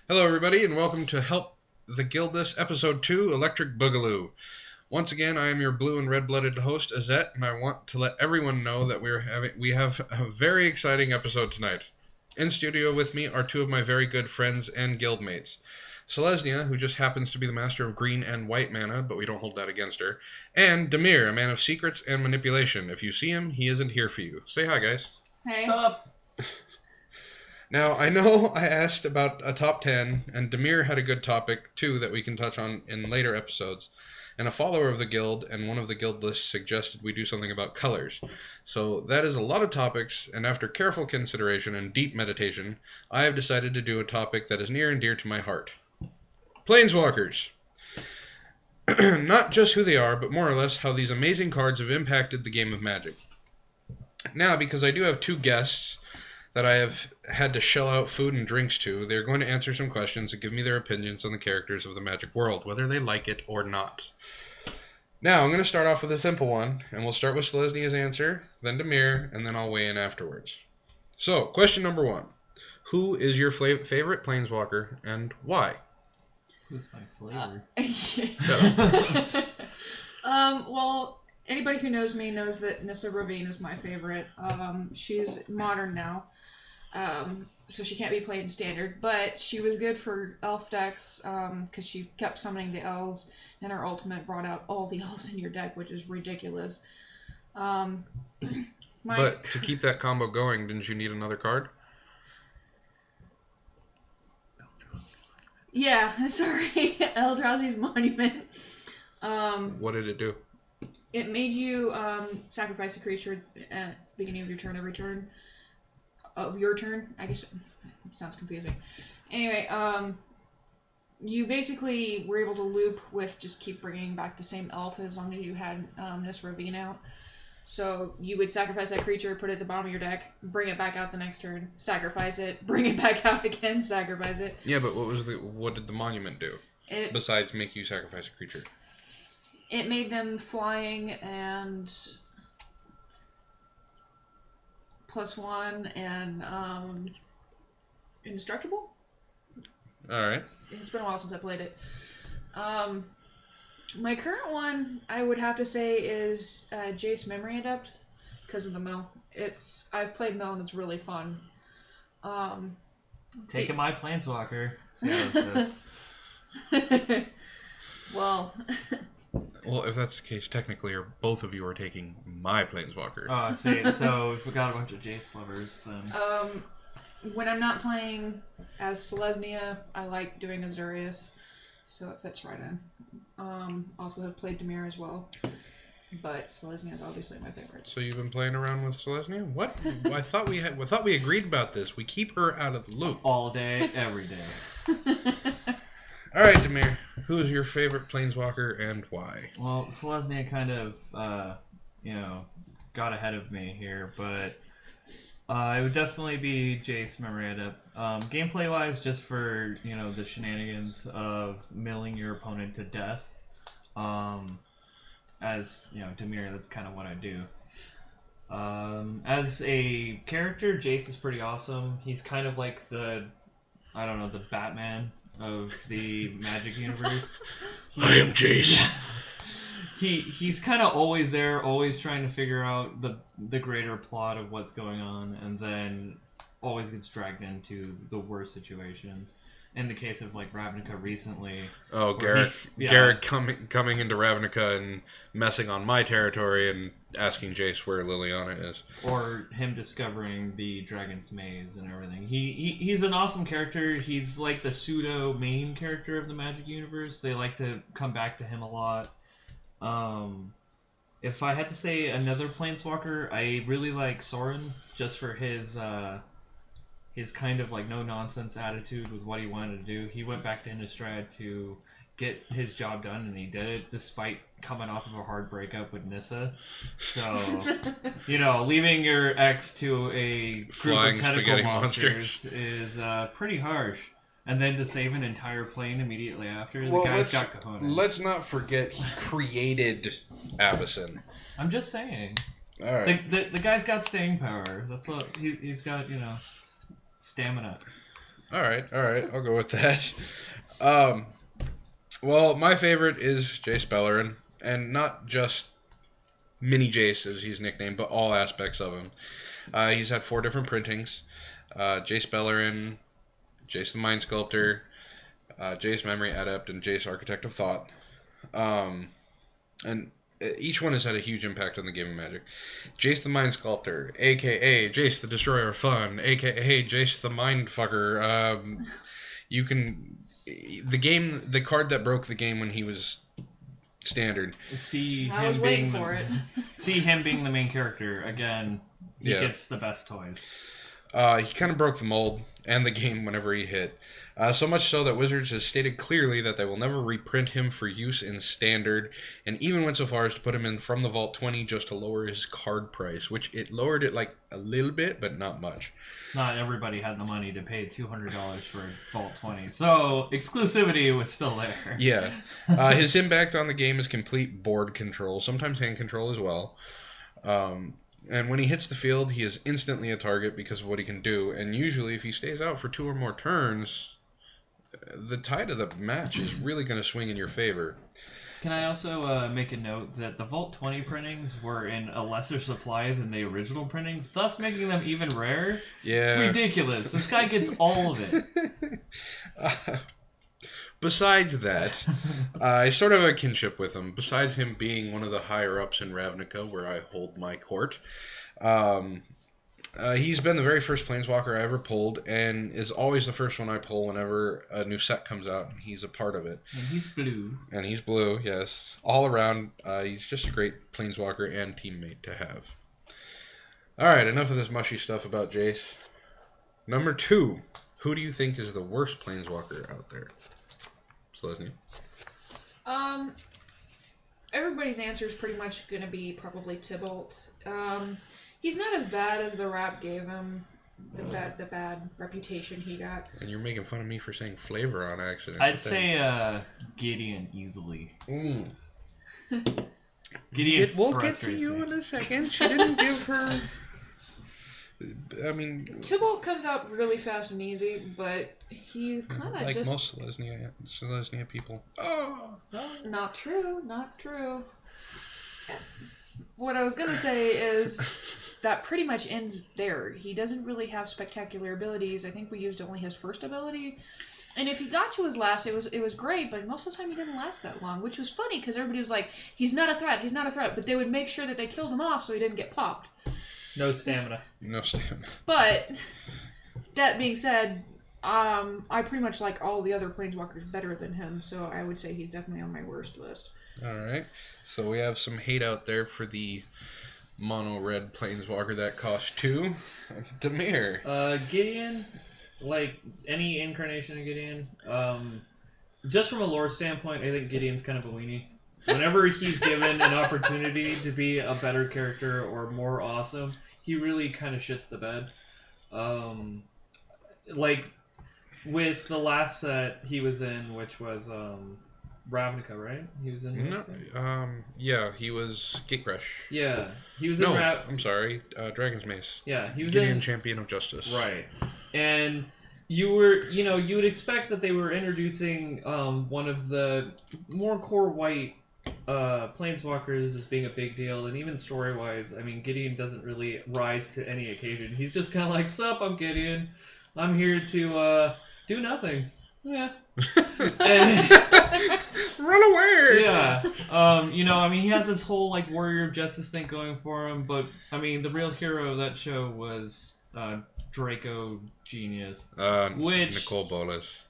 Hello, everybody, and welcome to Help the Guildless Episode 2, Electric Boogaloo. Once again, I am your blue and red-blooded host, Izzet, and I want to let everyone know that we have a very exciting episode tonight. In studio with me are two of my very good friends and guildmates. Selesnya, who just happens to be the master of green and white mana, but we don't hold that against her, and Dimir, a man of secrets and manipulation. If you see him, he isn't here for you. Say hi, guys. Hey. Sup? Now, I know I asked about a top 10, and Dimir had a good topic, too, that we can touch on in later episodes. And a follower of the guild and one of the guild lists suggested we do something about colors. So that is a lot of topics, and after careful consideration and deep meditation, I have decided to do a topic that is near and dear to my heart. Planeswalkers! Not just who they are, but more or less how these amazing cards have impacted the game of Magic. Now, because I do have two guests that I have had to shell out food and drinks to, they're going to answer some questions and give me their opinions on the characters of the Magic world, whether they like it or not. Now, I'm going to start off with a simple one, and we'll start with Selesnya's answer, then Dimir, and then I'll weigh in afterwards. So, question number 1. Who is your favorite Planeswalker, and why? Who's my flavor? Well, anybody who knows me knows that Nissa Ravine is my favorite. She's modern now, so she can't be played in standard, but she was good for elf decks because she kept summoning the elves, and her ultimate brought out all the elves in your deck, which is ridiculous. But to keep that combo going, didn't you need another card? Yeah, sorry, Eldrazi's Monument. What did it do? It made you sacrifice a creature at the beginning of your turn every turn. Of your turn, I guess. It sounds confusing. Anyway, you basically were able to loop with just keep bringing back the same elf as long as you had Nissa Ravine out. So you would sacrifice that creature, put it at the bottom of your deck, bring it back out the next turn, sacrifice it, bring it back out again, sacrifice it. Yeah, but what did the monument do besides make you sacrifice a creature? It made them flying and +1 and indestructible. All right. It's been a while since I played it. My current one, I would have to say, is Jace Memory Adept because of the mill. I've played mill and it's really fun. Taking my Planeswalker. See how this goes. Well, if that's the case, technically, both of you are taking my Planeswalker. Oh, see, so if we got a bunch of Jace lovers, then... when I'm not playing as Selesnya, I like doing Azorius, so it fits right in. Also have played Dimir as well, but Selesnya is obviously my favorite. So you've been playing around with Selesnya? What? I thought we agreed about this. We keep her out of the loop. All day, every day. All right, Dimir. Who is your favorite Planeswalker and why? Well, Selesnya kind of, got ahead of me here, but it would definitely be Jace Memory Adept. Gameplay-wise, just for, the shenanigans of milling your opponent to death. As, Dimir, that's kind of what I do. As a character, Jace is pretty awesome. He's kind of like the Batman of the Magic universe. I am Jace. He's kind of always there, always trying to figure out the greater plot of what's going on, and then always gets dragged into the worst situations. In the case of Ravnica recently. Oh, Garrett coming into Ravnica and messing on my territory and asking Jace where Liliana is. Or him discovering the Dragon's Maze and everything. He's an awesome character. He's like the pseudo main character of the Magic universe. They like to come back to him a lot. If I had to say another Planeswalker, I really like Sorin just for his kind of no-nonsense attitude with what he wanted to do. He went back to Innistrad to get his job done, and he did it despite coming off of a hard breakup with Nissa. So, leaving your ex to a group Flying of tentacle spaghetti monsters is pretty harsh. And then to save an entire plane immediately after, the guy's got cojones. Let's not forget he created Avacyn. I'm just saying. All right. The guy's got staying power. That's what he's got, stamina. All right, I'll go with that. Well, my favorite is Jace Beleren, and not just Mini Jace, as he's nicknamed, but all aspects of him. He's had 4 different printings: Jace Beleren, Jace the Mind Sculptor, Jace Memory Adept, and Jace Architect of Thought. And each one has had a huge impact on the game of Magic. Jace the Mind Sculptor, a.k.a. Jace the Destroyer of Fun, a.k.a. Jace the Mind Fucker. You can... The card that broke the game when he was standard. I was waiting for it. See him being the main character. Again, he gets the best toys. He kind of broke the mold and the game whenever he hit. So much so that Wizards has stated clearly that they will never reprint him for use in Standard, and even went so far as to put him in from the Vault 20 just to lower his card price, which it lowered it like a little bit, but not much. Not everybody had the money to pay $200 for Vault 20, so exclusivity was still there. Yeah. His impact on the game is complete board control, sometimes hand control as well. And when he hits the field, he is instantly a target because of what he can do, and usually if he stays out for 2 or more turns, the tide of the match is really going to swing in your favor. Can I also make a note that the Vault 20 printings were in a lesser supply than the original printings, thus making them even rarer? Yeah. It's ridiculous. This guy gets all of it. Besides that, I sort of have a kinship with him. Besides him being one of the higher-ups in Ravnica, where I hold my court, he's been the very first Planeswalker I ever pulled, and is always the first one I pull whenever a new set comes out. He's a part of it. And he's blue. And he's blue, yes. All around, he's just a great Planeswalker and teammate to have. Alright, enough of this mushy stuff about Jace. Number 2. Who do you think is the worst Planeswalker out there? Selesnya? Everybody's answer is pretty much going to be probably Tybalt. He's not as bad as the rap gave him, the bad reputation he got. And you're making fun of me for saying flavor on accident. I'd say Gideon easily. Gideon we'll get to frustrates you me. in a second. She didn't give her... I mean... Tybalt comes out really fast and easy, but he kind of like just... most Selesnya people. Oh! Not true. What I was going to say is that pretty much ends there. He doesn't really have spectacular abilities. I think we used only his first ability. And if he got to his last, it was great, but most of the time he didn't last that long, which was funny because everybody was like, he's not a threat. But they would make sure that they killed him off so he didn't get popped. No stamina. But, that being said, I pretty much like all the other Planeswalkers better than him, so I would say he's definitely on my worst list. Alright, so we have some hate out there for the mono-red Planeswalker that cost 2. Dimir. Gideon, like any incarnation of Gideon, just from a lore standpoint, I think Gideon's kind of a weenie. Whenever he's given an opportunity to be a better character or more awesome, he really kind of shits the bed. Like, with the last set he was in, which was Ravnica, right? He was in Ravnica? Yeah, he was Gatecrash. Yeah, he was in I'm sorry, Dragon's Mace. Yeah, he was Gideon, Champion of Justice. Right. And you would expect that they were introducing one of the more core white Planeswalkers as being a big deal, and even story-wise, I mean, Gideon doesn't really rise to any occasion. He's just kind of like, sup, I'm Gideon. I'm here to do nothing. Yeah. And, run away! Yeah. I mean, he has this whole, like, Warrior of Justice thing going for him, but, I mean, the real hero of that show was Draco Genius. Which... Nicole Bolas.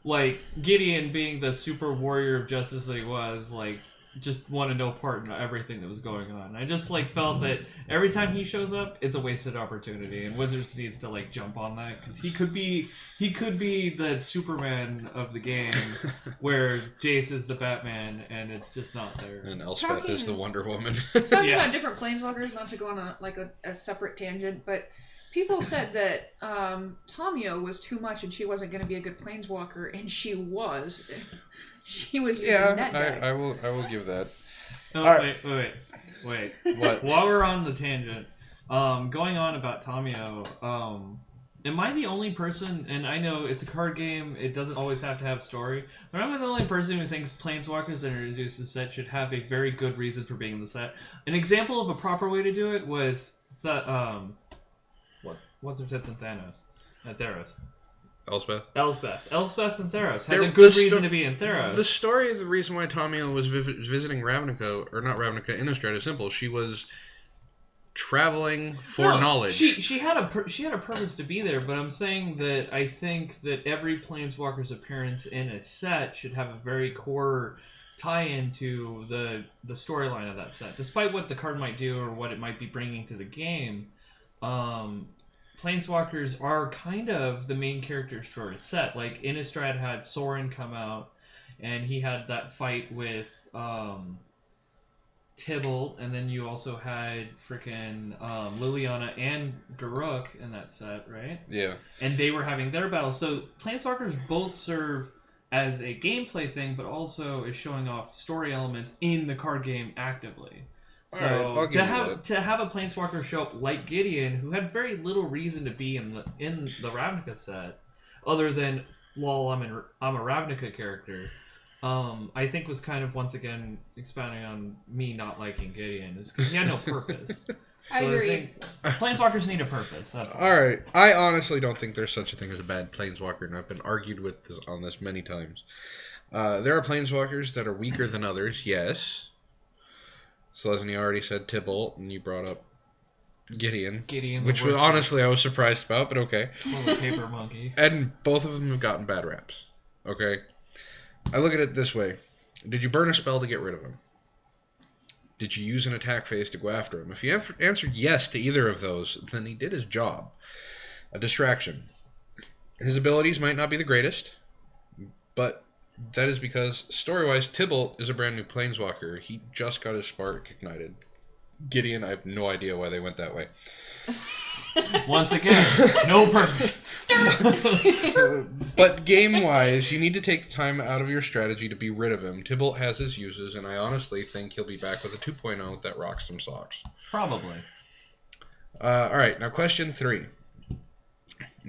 Like, Gideon being the super warrior of justice that he was, like, just wanted no part in everything that was going on. I just, like, felt that every time he shows up, it's a wasted opportunity, and Wizards needs to, like, jump on that, because he could be the Superman of the game, where Jace is the Batman, and it's just not there. And Elspeth is the Wonder Woman. Talking about different Planeswalkers, not to go on a separate tangent, but... People said that Tamio was too much and she wasn't going to be a good Planeswalker, and she was. She was using net decks. I will give that. Oh, right. wait. What? While we're on the tangent, going on about Tamio, Am I the only person, and I know it's a card game, it doesn't always have to have story, but am I the only person who thinks Planeswalkers that are introduced to the set should have a very good reason for being in the set? An example of a proper way to do it was what's her tits and Thanos? Theros. Elspeth and Theros has a good reason to be in Theros. The story of the reason why Tamio was visiting Ravnica, or not Ravnica, Innistrad is simple. She was traveling for knowledge. She had a purpose to be there, but I'm saying that I think that every Planeswalker's appearance in a set should have a very core tie-in to the storyline of that set. Despite what the card might do or what it might be bringing to the game, Planeswalkers are kind of the main characters for a set. Like, Innistrad had Sorin come out, and he had that fight with Tybalt, and then you also had frickin' Liliana and Garruk in that set, right? Yeah. And they were having their battles. So Planeswalkers both serve as a gameplay thing, but also is showing off story elements in the card game actively. So right, to have a Planeswalker show up like Gideon, who had very little reason to be in the Ravnica set, other than lol, I'm a Ravnica character. I think was kind of once again expounding on me not liking Gideon, is because he had no purpose. I agree. I think Planeswalkers need a purpose. That's all. Alright, I honestly don't think there's such a thing as a bad Planeswalker, and I've been argued with on this many times. There are Planeswalkers that are weaker than others, yes. Selesnya already said Tybalt, and you brought up Gideon which was honestly I was surprised about, but okay. Toilet paper monkey. And both of them have gotten bad raps. Okay? I look at it this way. Did you burn a spell to get rid of him? Did you use an attack phase to go after him? If you answered yes to either of those, then he did his job. A distraction. His abilities might not be the greatest, but that is because, story-wise, Tybalt is a brand new Planeswalker. He just got his spark ignited. Gideon, I have no idea why they went that way. Once again, no purpose. But game-wise, you need to take the time out of your strategy to be rid of him. Tybalt has his uses, and I honestly think he'll be back with a 2.0 that rocks some socks. Probably. Alright, now question 3.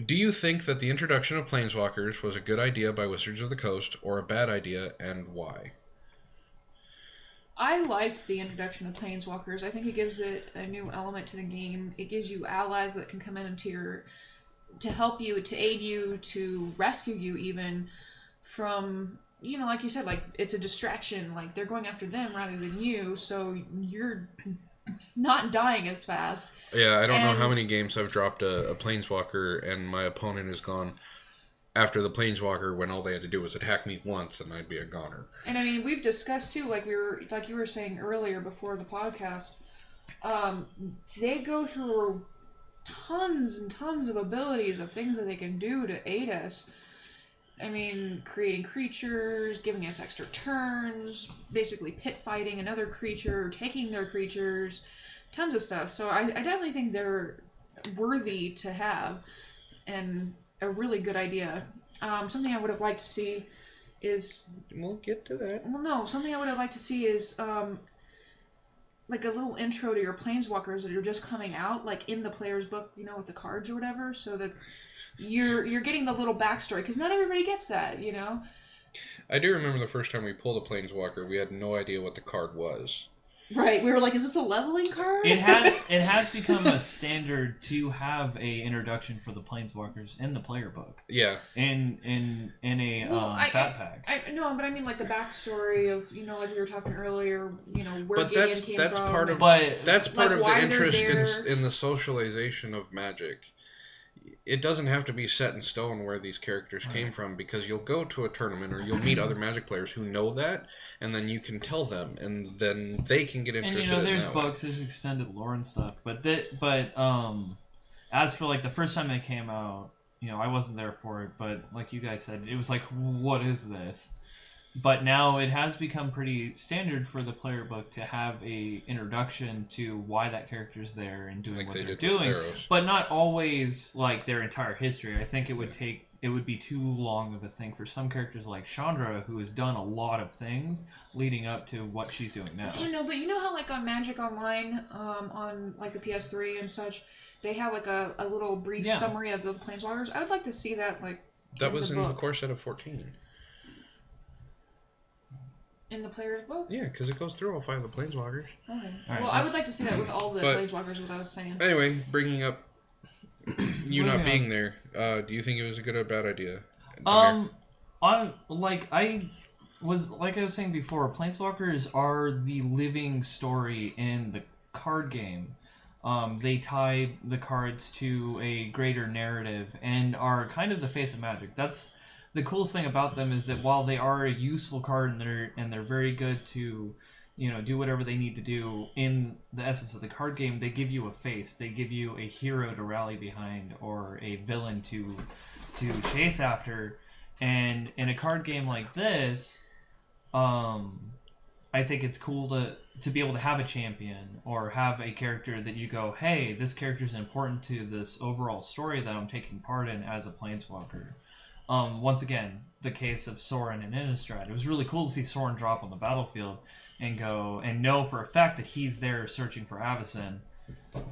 Do you think that the introduction of Planeswalkers was a good idea by Wizards of the Coast, or a bad idea, and why? I liked the introduction of Planeswalkers. I think it gives it a new element to the game. It gives you allies that can come in to help you, to aid you, to rescue you even from, like you said, like, it's a distraction. Like, they're going after them rather than you, so you're not dying as fast. Yeah, I don't know how many games I've dropped a Planeswalker and my opponent is gone after the Planeswalker when all they had to do was attack me once and I'd be a goner. And I mean, we've discussed too, like you were saying earlier before the podcast, they go through tons and tons of abilities of things that they can do to aid us. I mean, creating creatures, giving us extra turns, basically pit fighting another creature, taking their creatures, tons of stuff. So I definitely think they're worthy to have and a really good idea. Something I would have liked to see is... We'll get to that. Well, no. Something I would have liked to see is like a little intro to your Planeswalkers that are just coming out, like in the player's book, with the cards or whatever, so that you're getting the little backstory, because not everybody gets that, I do remember the first time we pulled a Planeswalker, we had no idea what the card was. Right, we were like, is this a leveling card? It has become a standard to have a introduction for the Planeswalkers in the player book. Yeah. In a fat pack. I no, but I mean like the backstory of like we were talking earlier, where but Gideon came that's from. part of that's part of the interest in the socialization of Magic. It doesn't have to be set in stone where these characters came from, because you'll go to a tournament or you'll meet other Magic players who know that, and then you can tell them, and then they can get interested. And there's books, there's extended lore and stuff, but as for like the first time they came out, I wasn't there for it, but like you guys said, it was like, what is this? But now it has become pretty standard for the player book to have a introduction to why that character's there and doing Like what they they're did with doing, Theros. but not always like their entire history. I think it would be too long of a thing for some characters like Chandra, who has done a lot of things leading up to what she's doing now. I know, but you know how like on Magic Online, on like the PS3 and such, they have like a little brief summary of the Planeswalkers. I would like to see that like That in was the in book. the core set of 14. In the player's book? Yeah, because it goes through all 5 of the Planeswalkers. Okay. Right, Well, I would like to see that with all the But- Planeswalkers, what I was saying. Anyway, bringing up you not Moving being there, do you think it was a good or bad idea? I was saying before, Planeswalkers are the living story in the card game. They tie the cards to a greater narrative and are kind of the face of Magic. That's the coolest thing about them, is that while they are a useful card and they're very good to, do whatever they need to do in the essence of the card game, they give you a face. They give you a hero to rally behind or a villain to chase after. And in a card game like this, I think it's cool to be able to have a champion or have a character that you go, hey, this character is important to this overall story that I'm taking part in as a Planeswalker. Once again, the case of Sorin and Innistrad. It was really cool to see Sorin drop on the battlefield and go and know for a fact that he's there searching for Avacyn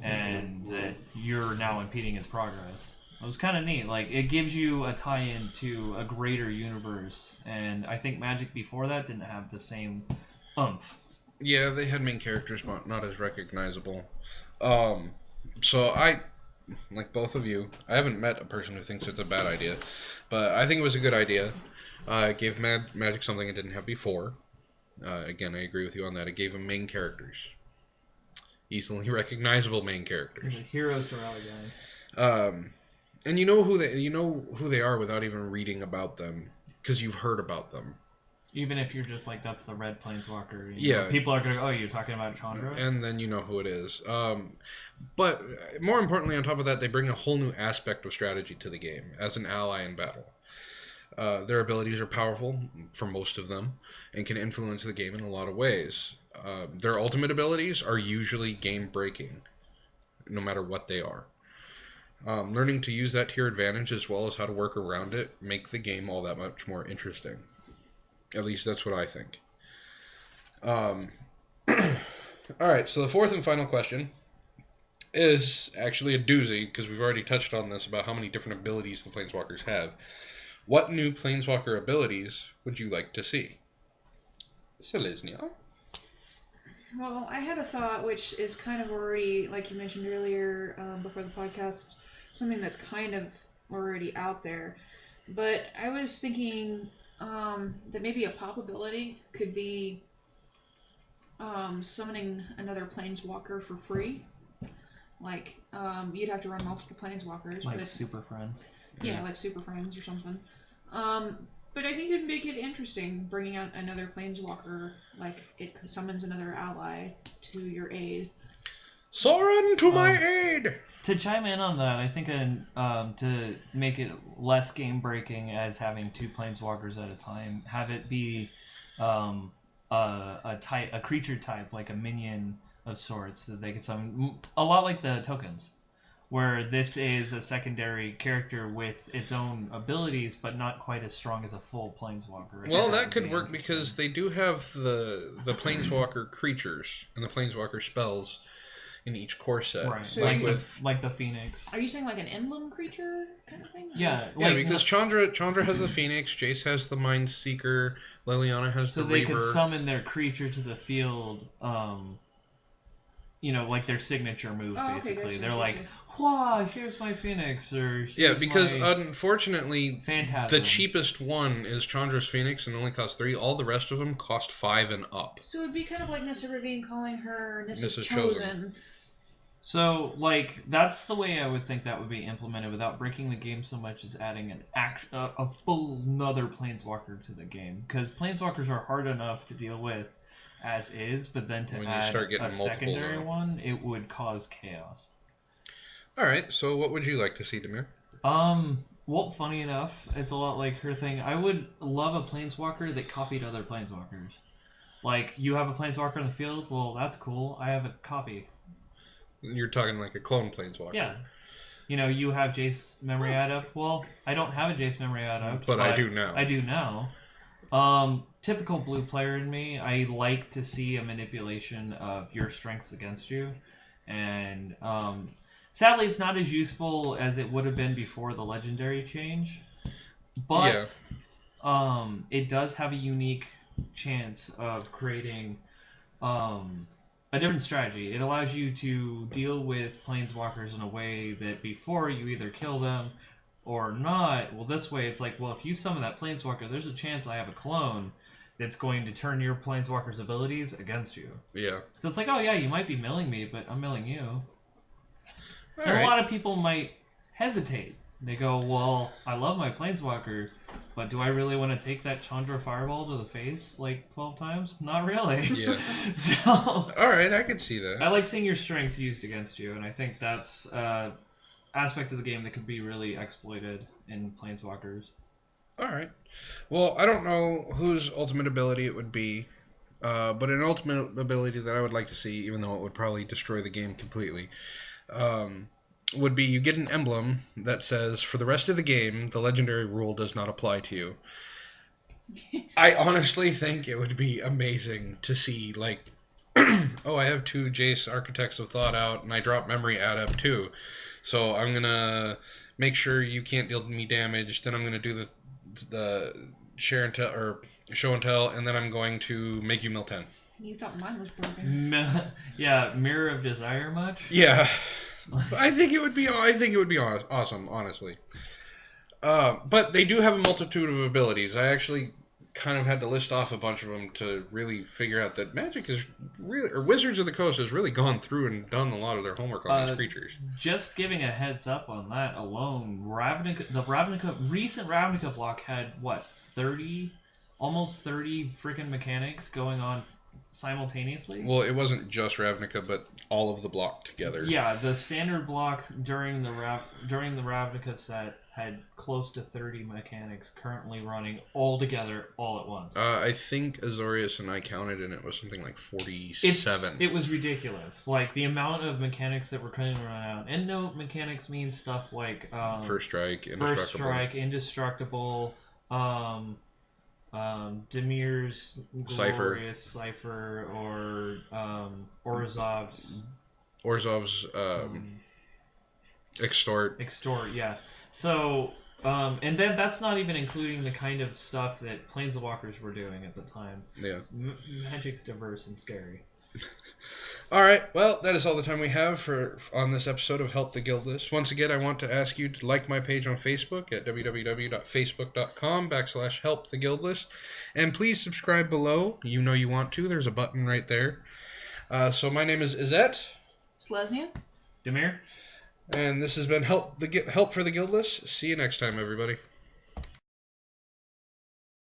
and that you're now impeding his progress. It was kind of neat. Like, it gives you a tie-in to a greater universe, and I think Magic before that didn't have the same oomph. Yeah, they had main characters, but not as recognizable. So I, like both of you, I haven't met a person who thinks it's a bad idea, but I think it was a good idea. It gave Magic something it didn't have before. Again, I agree with you on that. It gave them main characters. Easily recognizable main characters. Heroes to rally behind. And you know who they are without even reading about them, because you've heard about them. Even if you're just like, that's the red Planeswalker. Yeah. People are going to go, oh, you're talking about Chandra? And then you know who it is. But more importantly, on top of that, they bring a whole new aspect of strategy to the game as an ally in battle. Their abilities are powerful, for most of them, and can influence the game in a lot of ways. Their ultimate abilities are usually game-breaking, no matter what they are. Learning to use that to your advantage, as well as how to work around it, make the game all that much more interesting. At least that's what I think. Alright, so the fourth and final question is actually a doozy, because we've already touched on this about how many different abilities the Planeswalkers have. What new Planeswalker abilities would you like to see? Selesnya? Well, I had a thought, which is kind of already, like you mentioned earlier before the podcast, something that's kind of already out there. But I was thinking that maybe a pop ability could be summoning another Planeswalker for free. Like, you'd have to run multiple Planeswalkers. Like but, Super Friends. Yeah, like Super Friends or something. But I think it'd make it interesting, bringing out another Planeswalker, like it summons another ally to your aid. Sorin, to my aid! To chime in on that, I think to make it less game-breaking as having two Planeswalkers at a time, have it be a creature type, like a minion of sorts, that they can summon, a lot like the tokens, where this is a secondary character with its own abilities, but not quite as strong as a full Planeswalker. Well, that could work because they do have the Planeswalker creatures and the Planeswalker spells in each core set. Right, So like the Phoenix. Are you saying like an emblem creature kind of thing? Yeah, Yeah, because Chandra has the Phoenix, Jace has the Mind Seeker, Liliana has the Reaver. So they could summon their creature to the field, like their signature move, basically. Gotcha, They're gotcha. like, "Whoa, here's my Phoenix," or Yeah, here's because my unfortunately, Phantasm. the cheapest one is Chandra's Phoenix and only costs 3. All the rest of them cost 5 and up. So it'd be kind of like Nissa Ravine calling her Nissa's Nissa's Chosen. So, that's the way I would think that would be implemented without breaking the game so much as adding a full another Planeswalker to the game. Because Planeswalkers are hard enough to deal with as is, but then to When you add start getting a multiples secondary on it. one, it would cause chaos. Alright, so what would you like to see, Dimir? Well, funny enough, it's a lot like her thing. I would love a planeswalker that copied other planeswalkers. Like, you have a planeswalker in the field, well, that's cool. I have a copy. You're talking like a clone planeswalker. Yeah. You know, you have Jace Memory Adept. Well, I don't have a Jace Memory Adept. But I do now. I do now. Typical blue player in me, I like to see a manipulation of your strengths against you. And sadly, it's not as useful as it would have been before the legendary change. But it does have a unique chance of creating a different strategy. It allows you to deal with planeswalkers in a way that before you either kill them or not. Well, this way it's like, well, if you summon that planeswalker, there's a chance I have a clone that's going to turn your planeswalker's abilities against you. Yeah. So it's like, oh yeah, you might be milling me, but I'm milling you. And Right. a lot of people might hesitate. They go, well, I love my planeswalker, but do I really want to take that Chandra Fireball to the face like 12 times? Not really. Yeah. So All right, I could see that. I like seeing your strengths used against you, and I think that's aspect of the game that could be really exploited in planeswalkers. All right. Well, I don't know whose ultimate ability it would be, but an ultimate ability that I would like to see, even though it would probably destroy the game completely, would be you get an emblem that says, for the rest of the game, the legendary rule does not apply to you. I honestly think it would be amazing to see, like, oh, I have 2 Jace Architects of Thought out, and I drop Memory Adept too. So I'm going to make sure you can't deal me damage, then I'm going to do the share and tell, or show and tell, and then I'm going to make you mill 10. You thought mine was broken. Yeah, Mirror of Desire much? Yeah. I think it would be awesome, honestly. But they do have a multitude of abilities. I actually kind of had to list off a bunch of them to really figure out that Magic is really, or Wizards of the Coast has really gone through and done a lot of their homework on these creatures. Just giving a heads up on that alone, recent Ravnica block had what, 30, almost 30 freaking mechanics going on simultaneously. Well, it wasn't just Ravnica, but all of the block together. Yeah, the standard block during the Ravnica set had close to 30 mechanics currently running all together all at once. I think Azorius and I counted, and it was something like 47. It was ridiculous. Like, the amount of mechanics that were coming around. And no, mechanics means stuff like First Strike, Indestructible, Dimir's Glorious Cipher, or Orzhov's Extort. Extort, yeah. So, and then that's not even including the kind of stuff that Planeswalkers were doing at the time. Yeah. Magic's diverse and scary. All right, well, that is all the time we have on this episode of Help the Guildless. Once again, I want to ask you to like my page on Facebook at www.facebook.com/helptheguildless. And please subscribe below. You know you want to. There's a button right there. So my name is Izzet. Selesnya? Dimir? And this has been Help for the Guildless. See you next time, everybody.